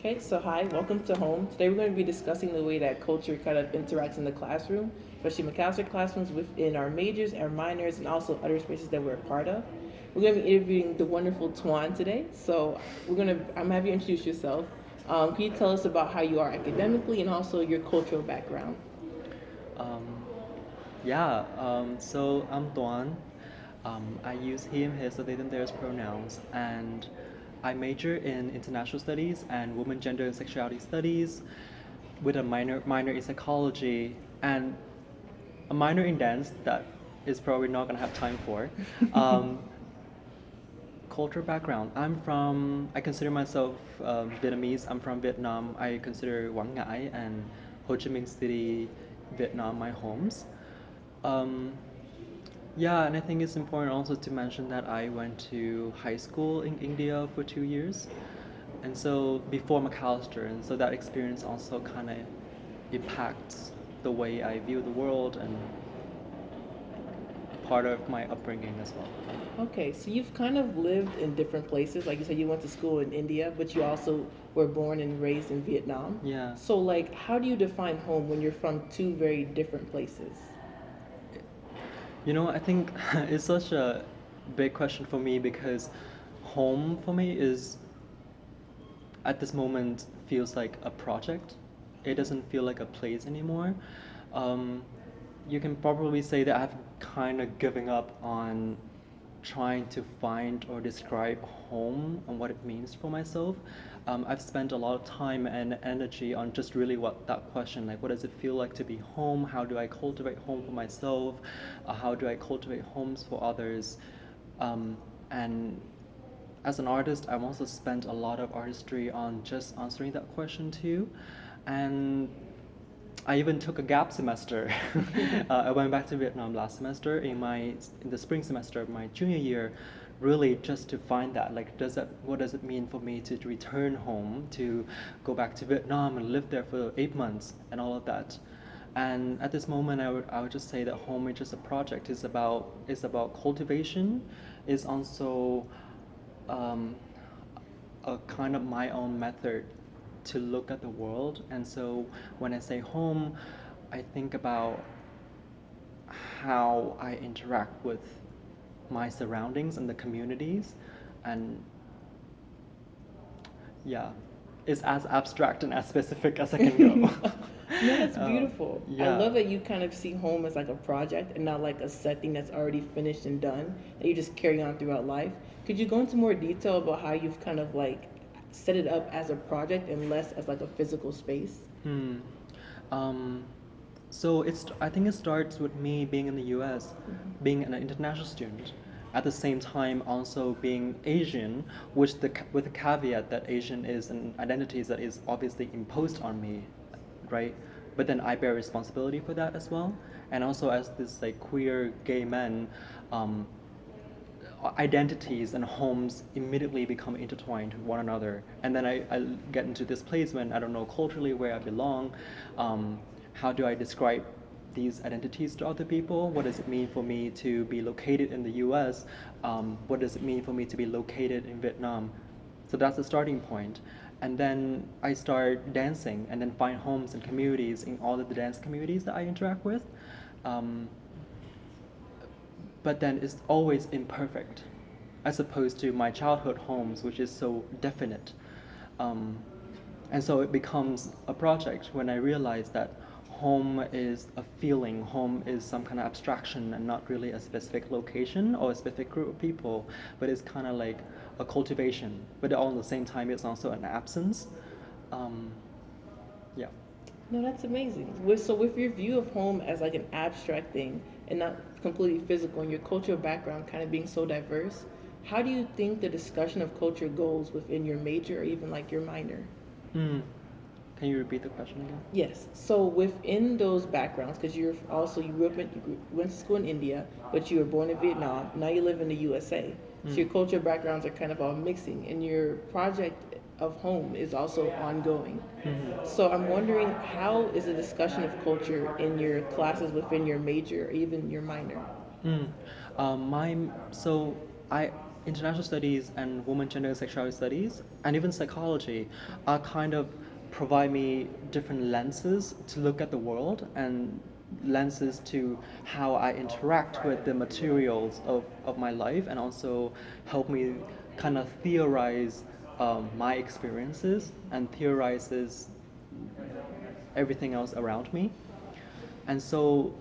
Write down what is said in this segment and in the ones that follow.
Okay, so hi, welcome to home. Today we're going to be discussing the way that culture kind of interacts in the classroom, especially McAllister classrooms within our majors, our minors, and also other spaces that we're a part of. We're going to be interviewing the wonderful Toan today. I'm going to have you introduce yourself. Can you tell us about how you are academically and also your cultural background? Um, so I'm Toan. I use him, his, or they, them, theirs pronouns, and I major in international studies and women, gender, and sexuality studies with a minor in psychology and a minor in dance that is probably not gonna have time for. Um, Culture background. I consider myself Vietnamese. I'm from Vietnam. I consider Quang Ngai and Ho Chi Minh City, Vietnam, my homes. Um, yeah, and I think it's important also to mention that I went to high school in India for 2 years, and so before McAllister, and so that experience also kind of impacts the way I view the world and part of my upbringing as well. Okay, so you've kind of lived in different places. Like you said, you went to school in India, but you also were born and raised in Vietnam. Yeah. So, like, how do you define home when you're from two very different places? I think it's such a big question for me because home for me is at this moment feels like a project. It doesn't feel like a place anymore. Um, you can probably say that I've kind of given up on trying to find or describe home and what it means for myself. I've spent a lot of time and energy on just really what that question, like what does it feel like to be home? How do I cultivate home for myself? How do I cultivate homes for others? And as an artist, I've also spent a lot of artistry on just answering that question too. And I even took a gap semester. I went back to Vietnam last semester in the spring semester of my junior year, really just to find that like what does it mean for me to return home, to go back to Vietnam and live there for 8 months and all of that. And at this moment, I would just say that home is just a project. It's about cultivation. It's also um, a kind of my own method to look at the world. And so when I say home, I think about how I interact with my surroundings and the communities. And yeah, it's as abstract and as specific as I can go. No, that's beautiful. I Yeah. love that you kind of see home as like a project and not like a setting that's already finished and done that you just carry on throughout life. Could you go into more detail about how you've kind of like set it up as a project and less as like a physical space? Hmm. Um, I think it starts with me being in the U.S., being an international student, at the same time also being Asian, with the caveat that Asian is an identity that is obviously imposed on me, right? But then I bear responsibility for that as well, and also as this like queer gay man, um, identities and homes immediately become intertwined with one another. And then I get into this place when I don't know culturally where I belong. How do I describe these identities to other people? What does it mean for me to be located in the US? What does it mean for me to be located in Vietnam? So that's the starting point. And then I start dancing and then find homes and communities in all of the dance communities that I interact with. Um, but then it's always imperfect, as opposed to my childhood homes, which is so definite. Um, and so it becomes a project when I realize that home is a feeling, home is some kind of abstraction and not really a specific location or a specific group of people, but it's kind of like a cultivation. But all at the same time, it's also an absence. Um, yeah. No, that's amazing. So with your view of home as like an abstract thing and not completely physical, and your cultural background kind of being so diverse, how do you think the discussion of culture goes within your major or even like your minor? Hmm. Can you repeat the question again? Yes. So within those backgrounds, because you went to school in India, but you were born in Vietnam. Now you live in the USA. So Hmm. your cultural backgrounds are kind of all mixing, and your project of home is also ongoing. So I'm wondering, how is the discussion of culture in your classes within your major or even your minor? Mm. My so I international studies and women, gender, and sexuality studies, and even psychology, are kind of provide me different lenses to look at the world and lenses to how I interact with the materials of my life, and also help me kind of theorize my experiences and theorizes everything else around me. And so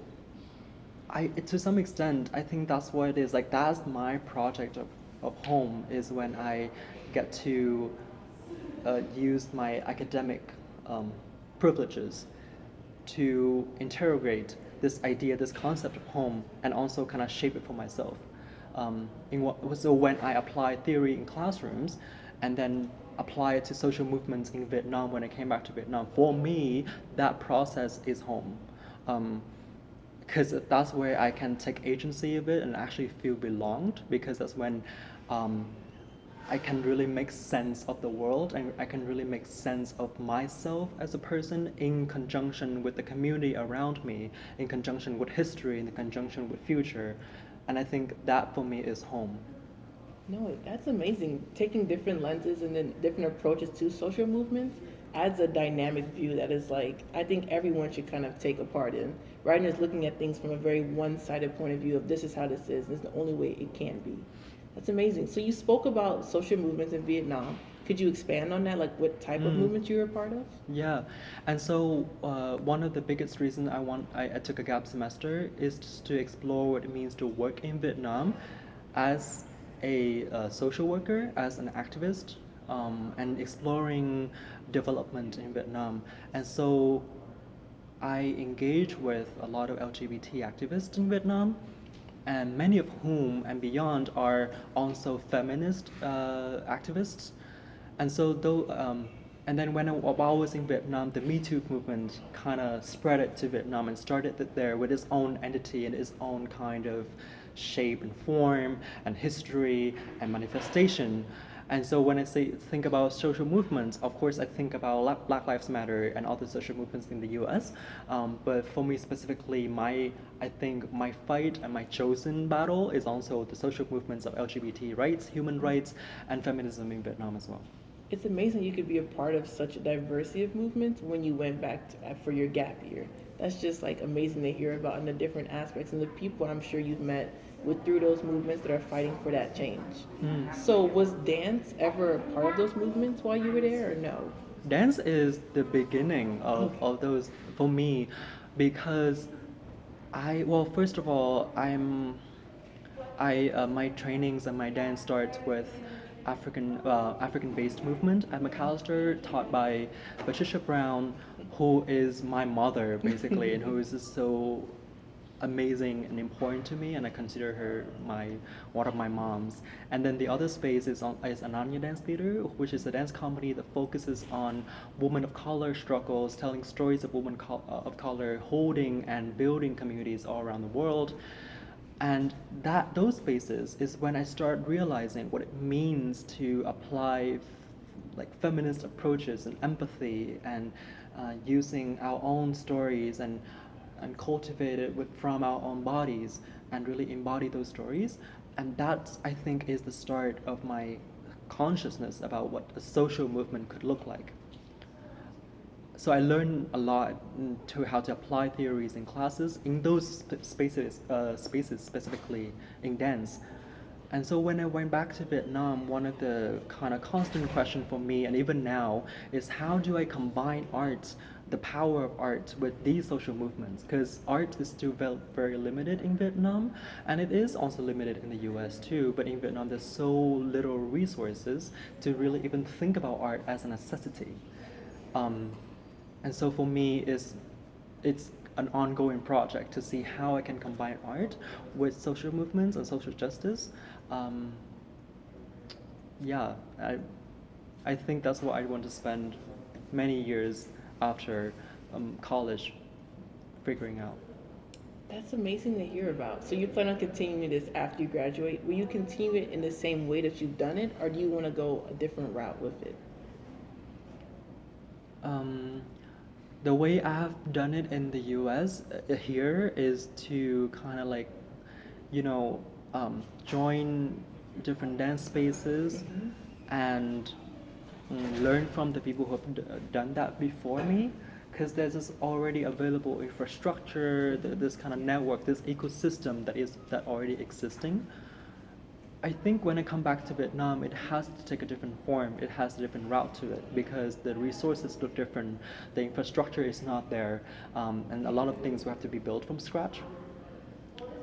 to some extent, I think that's what it is. Like that's my project of home is when I get to use my academic um, privileges to interrogate this idea, this concept of home, and also kind of shape it for myself. So when I apply theory in classrooms, and then apply it to social movements in Vietnam when I came back to Vietnam, for me, that process is home. Because that's where I can take agency of it and actually feel belonged, because that's when um, I can really make sense of the world, and I can really make sense of myself as a person in conjunction with the community around me, in conjunction with history, in conjunction with future. And I think that for me is home. No, that's amazing. Taking different lenses and then different approaches to social movements adds a dynamic view that is like I think everyone should kind of take a part in. Rather than just looking at things from a very one-sided point of view of this is how this is, this is the only way it can be. That's amazing. So you spoke about social movements in Vietnam. Could you expand on that? Like what type of movement you were a part of? Yeah, and so one of the biggest reasons I took a gap semester is just to explore what it means to work in Vietnam as a social worker, as an activist, and exploring development in Vietnam. And so I engage with a lot of LGBT activists in Vietnam, and many of whom and beyond are also feminist activists. And so, and then while I was in Vietnam, the Me Too movement kind of spread it to Vietnam and started it there with its own entity and its own kind of shape and form and history and manifestation. And so when I think about social movements, of course I think about Black Lives Matter and other social movements in the U.S. But for me specifically, I think my fight and my chosen battle is also the social movements of LGBT rights, human rights, and feminism in Vietnam as well. It's amazing you could be a part of such a diversity of movements when you went back for your gap year. That's just like amazing to hear about and the different aspects and the people I'm sure you've met with through those movements that are fighting for that change. So was dance ever a part of those movements while you were there or no? Dance is the beginning Okay. of those for me, because well, first of all, my trainings and my dance starts with African-based movement at McAllister, taught by Patricia Brown, who is my mother basically, and who is just so amazing and important to me, and I consider her one of my moms. And then the other space is Ananya Dance Theater, which is a dance company that focuses on women of color struggles, telling stories of women of color, holding and building communities all around the world. And those spaces is when I start realizing what it means to apply like feminist approaches and empathy, and using our own stories and cultivate it from our own bodies and really embody those stories. And that, I think, is the start of my consciousness about what a social movement could look like. So I learned a lot to how to apply theories in classes in those spaces specifically in dance. And so when I went back to Vietnam, one of the kind of constant question for me, and even now, is how do I combine art, the power of art, with these social movements? Because art is still very limited in Vietnam, and it is also limited in the US too. But in Vietnam, there's so little resources to really even think about art as a necessity. Um, and so for me, it's an ongoing project to see how I can combine art with social movements and social justice. Um, yeah, I think that's what I want to spend many years after college figuring out. That's amazing to hear about. So you plan on continuing this after you graduate? Will you continue it in the same way that you've done it, or do you want to go a different route with it? Um, the way I have done it in the US here is to kind of like, join different dance spaces and learn from the people who have done that before me, because there's this already available infrastructure, this kind of network, this ecosystem that already existing. I think when I come back to Vietnam, it has to take a different form. It has a different route to it because the resources look different, the infrastructure is not there, and a lot of things will have to be built from scratch.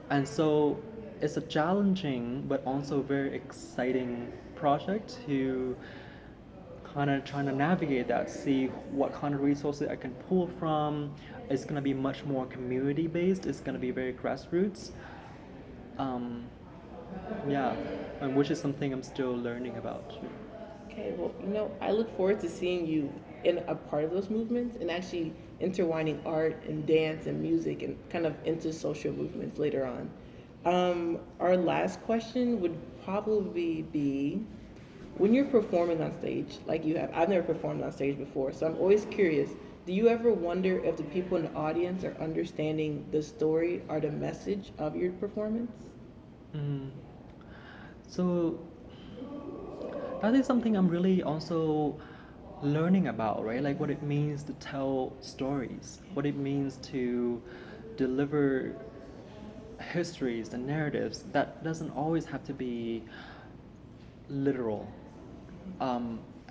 And so it's a challenging but also very exciting project to kind of trying to navigate that, see what kind of resources I can pull from. It's going to be much more community based, it's going to be very grassroots. Um, yeah, and which is something I'm still learning about. Okay, well, I look forward to seeing you in a part of those movements and actually intertwining art and dance and music and kind of into social movements later on. Our last question would probably be when you're performing on stage, like you have, I've never performed on stage before, so I'm always curious. Do you ever wonder if the people in the audience are understanding the story or the message of your performance? Mm. So that is something I'm really also learning about, right? Like what it means to tell stories, what it means to deliver histories and narratives that doesn't always have to be literal.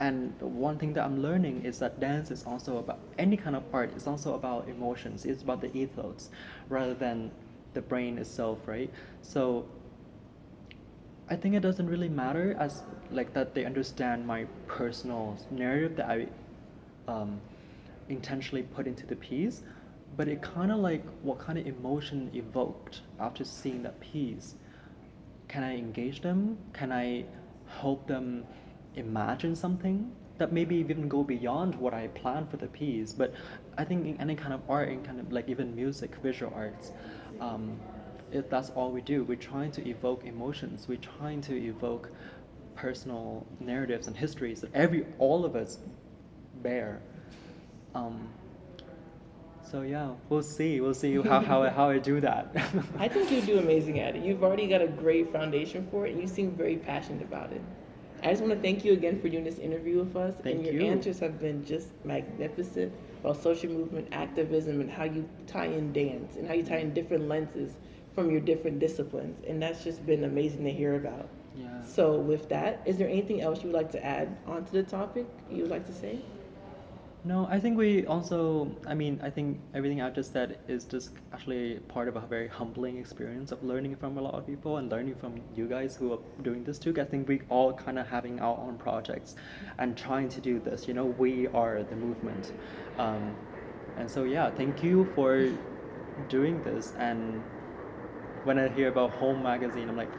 And one thing that I'm learning is that dance is also about any kind of art. It's also about emotions. It's about the ethos rather than the brain itself, right? So I think it doesn't really matter as like that they understand my personal narrative that I um, intentionally put into the piece, but it kind of like what kind of emotion evoked after seeing that piece. Can I engage them? Can I help them imagine something that maybe even go beyond what I planned for the piece? But I think in any kind of art, in kind of like even music, visual arts, um, that's all we do. We're trying to evoke emotions. We're trying to evoke personal narratives and histories that all of us bear. Um, so yeah, we'll see. We'll see how I do that. I think you do amazing at it. You've already got a great foundation for it, and you seem very passionate about it. I just want to thank you again for doing this interview with us. Thank and your you. answers have been just magnificent about social movement activism and how you tie in dance and how you tie in different lenses from your different disciplines. And that's just been amazing to hear about. Yeah. So, with that, is there anything else you would like to add onto the topic you would like to say? No, I think we also, I mean, I think everything I've just said is just actually part of a very humbling experience of learning from a lot of people and learning from you guys who are doing this too. I think we all kind of having our own projects and trying to do this. We are the movement. Um, and so, yeah, thank you for doing this. And when I hear about Home Magazine, I'm like,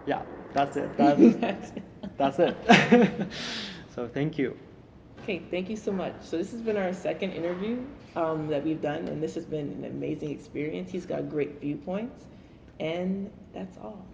yeah, that's it. That's it. That's it. So, thank you. Okay, thank you so much. So this has been our second interview that we've done, and this has been an amazing experience. He's got great viewpoints, and that's all.